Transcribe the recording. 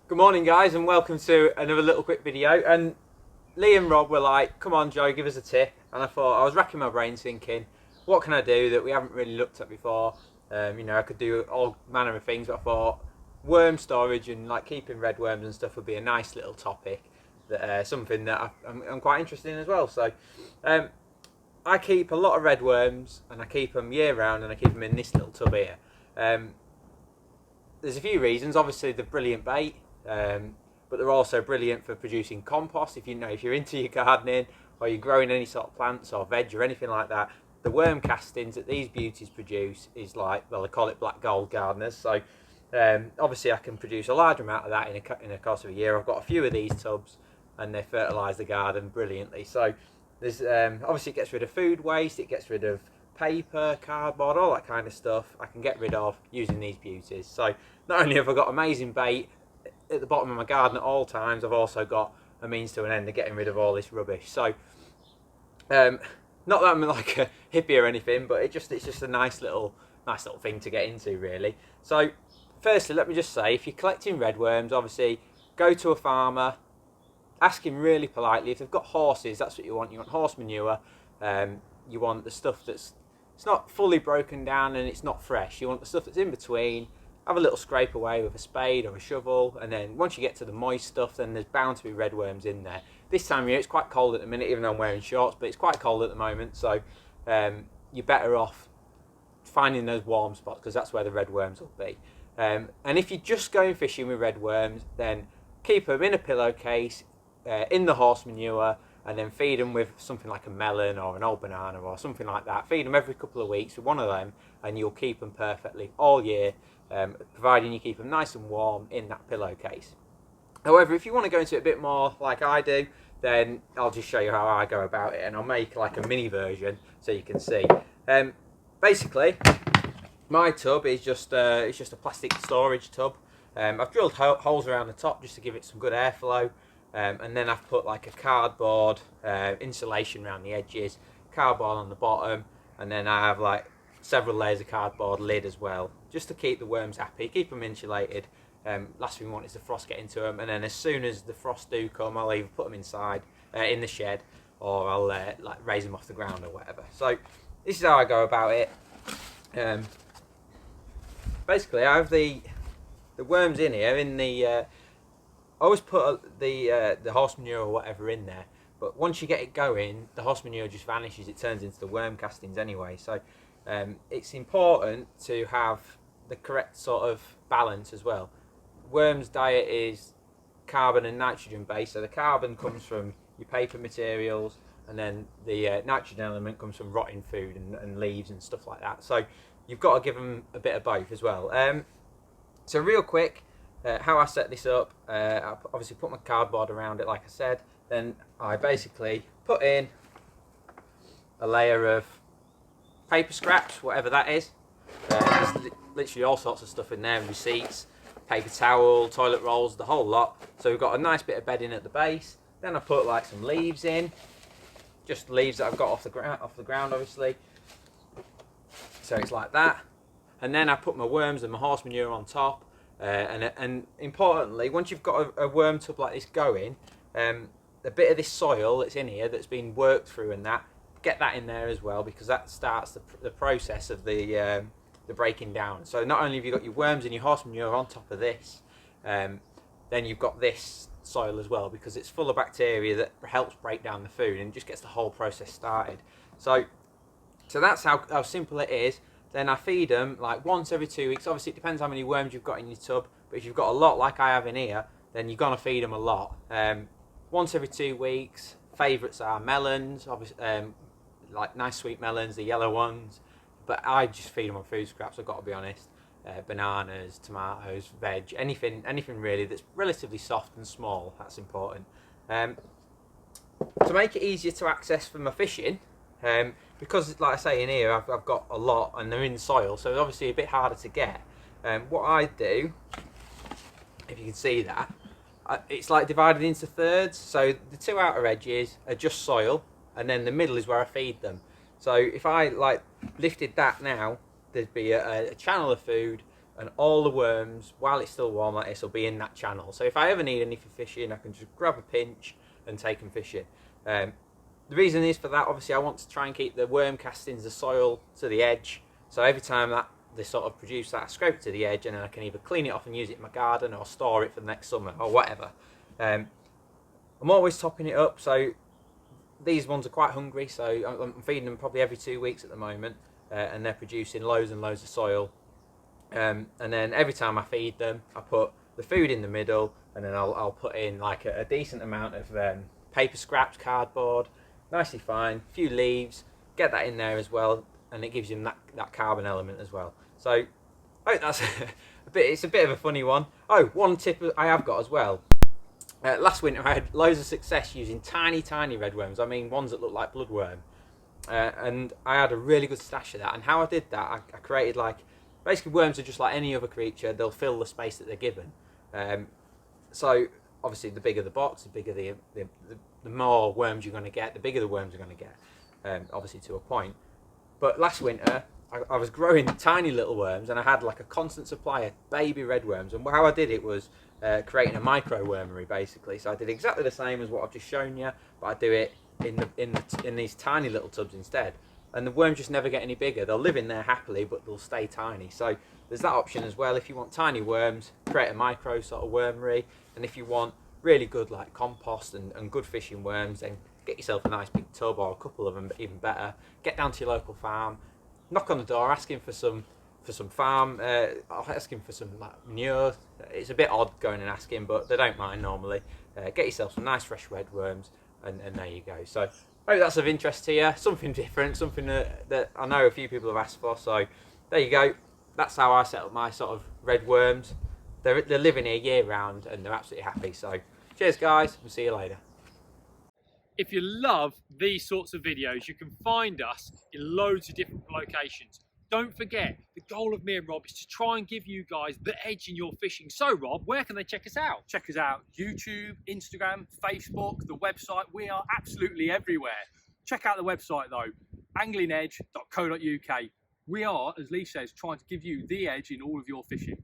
Good morning guys and welcome to another little quick video. And Lee and Rob were like, come on Joe, give us a tip. And I thought, I was racking my brains thinking, what can I do that we haven't really looked at before? I could do all manner of things, but I thought worm storage and like keeping red worms and stuff would be a nice little topic, something that I'm quite interested in as well. So I keep a lot of red worms and I keep them year round, and I keep them in this little tub here. There's a few reasons. Obviously they're brilliant bait, but they're also brilliant for producing compost. If you're into your gardening or you're growing any sort of plants or veg or anything like that, the worm castings that these beauties produce is like, well, they call it black gold gardeners. So obviously I can produce a large amount of that in a course of a year. I've got a few of these tubs and they fertilise the garden brilliantly. So there's obviously it gets rid of food waste, it gets rid of paper, cardboard, all that kind of stuff I can get rid of using these beauties. So not only have I got amazing bait at the bottom of my garden at all times, I've also got a means to an end of getting rid of all this rubbish. So not that I'm like a hippie or anything, but it's just a nice little thing to get into, really. So firstly, let me just say, if you're collecting red worms, obviously go to a farmer, ask him really politely. If they've got horses, that's what you want. You want horse manure. You want the stuff that's it's not fully broken down and it's not fresh. You want the stuff that's in between. Have a little scrape away with a spade or a shovel, and then once you get to the moist stuff, then there's bound to be red worms in there. This time of year it's quite cold at the minute, even though I'm wearing shorts, but it's quite cold at the moment, so you're better off finding those warm spots, because that's where the red worms will be. And if you're just going fishing with red worms, then keep them in a pillowcase, in the horse manure, and then feed them with something like a melon or an old banana or something like that. Feed them every couple of weeks with one of them, and you'll keep them perfectly all year, providing you keep them nice and warm in that pillowcase. However, if you want to go into it a bit more like I do, then I'll just show you how I go about it, and I'll make like a mini version so you can see. Basically, my tub is just it's just a plastic storage tub. I've drilled holes around the top just to give it some good airflow, and then I've put like a cardboard insulation around the edges, cardboard on the bottom, and then I have like several layers of cardboard lid as well, just to keep the worms happy, keep them insulated. Last thing we want is the frost get into them, and then as soon as the frost do come, I'll either put them inside in the shed, or I'll like raise them off the ground or whatever. So this is how I go about it. Basically, I have the worms in here. I always put the horse manure or whatever in there, but once you get it going, the horse manure just vanishes. It turns into the worm castings anyway. So it's important to have the correct sort of balance as well. Worms' diet is carbon and nitrogen based, so the carbon comes from your paper materials, and then the nitrogen element comes from rotting food and leaves and stuff like that. So you've got to give them a bit of both as well. So real quick, how I set this up, I obviously put my cardboard around it like I said, then I basically put in a layer of paper scraps, whatever that is. There's literally all sorts of stuff in there, receipts, paper towel, toilet rolls, the whole lot. So we've got a nice bit of bedding at the base. Then I put like some leaves in, just leaves that I've got off the ground obviously. So it's like that. And then I put my worms and my horse manure on top. And importantly, once you've got a worm tub like this going, a bit of this soil that's in here that's been worked through and that, get that in there as well, because that starts the process of the breaking down. So not only have you got your worms and your horse manure on top of this, then you've got this soil as well, because it's full of bacteria that helps break down the food and just gets the whole process started. So that's how simple it is. Then I feed them like once every 2 weeks. Obviously it depends how many worms you've got in your tub, but if you've got a lot like I have in here, then you're gonna feed them a lot. Once every 2 weeks. Favourites are melons, obviously, like nice sweet melons, the yellow ones, but I just feed them on food scraps, I've got to be honest. Bananas, tomatoes, veg, anything really that's relatively soft and small, that's important. To make it easier to access for my fishing, because like I say in here I've got a lot and they're in soil, so it's obviously a bit harder to get. What I do, if you can see that, it's like divided into thirds. So the two outer edges are just soil, and then the middle is where I feed them. So if I like lifted that now, there'd be a channel of food, and all the worms, while it's still warm like this, will be in that channel. So if I ever need any for fishing, I can just grab a pinch and take them fishing. The reason is for that, obviously I want to try and keep the worm castings, the soil, to the edge. So every time that they sort of produce that, I scrape it to the edge, and then I can either clean it off and use it in my garden, or store it for the next summer, or whatever. I'm always topping it up, so these ones are quite hungry, so I'm feeding them probably every 2 weeks at the moment, and they're producing loads and loads of soil. And then every time I feed them, I put the food in the middle, and then I'll put in like a decent amount of paper scraps, cardboard, nicely fine, a few leaves, get that in there as well, and it gives you that carbon element as well. So I hope that's it's a bit of a funny one. Oh, one tip I have got as well. Last winter I had loads of success using tiny redworms. I mean, ones that look like bloodworm. And I had a really good stash of that. And how I did that, I created like, basically worms are just like any other creature. They'll fill the space that they're given. So obviously the bigger the box, the bigger the more worms you're going to get, the bigger the worms are going to get, obviously to a point. But last winter I was growing tiny little worms, and I had like a constant supply of baby redworms. And how I did it was creating a micro wormery basically. So I did exactly the same as what I've just shown you, but I do it in these tiny little tubs instead. And the worms just never get any bigger. They'll live in there happily, but they'll stay tiny. So there's that option as well. If you want tiny worms, create a micro sort of wormery. And if you want really good like compost and good fishing worms, then get yourself a nice big tub, or a couple of them, even better. Get down to your local farm, knock on the door, asking for some farm, asking for some like manure. It's a bit odd going and asking, but they don't mind normally. Get yourself some nice fresh redworms, and there you go. So I hope that's of interest to you, something different, something that I know a few people have asked for. So there you go. That's how I set up my sort of redworms. They're living here year round, and they're absolutely happy. So cheers guys, we'll see you later. If you love these sorts of videos, you can find us in loads of different locations. Don't forget, the goal of me and Rob is to try and give you guys the edge in your fishing. So Rob, where can they check us out? Check us out, YouTube, Instagram, Facebook, the website. We are absolutely everywhere. Check out the website though, anglingedge.co.uk. We are, as Lee says, trying to give you the edge in all of your fishing.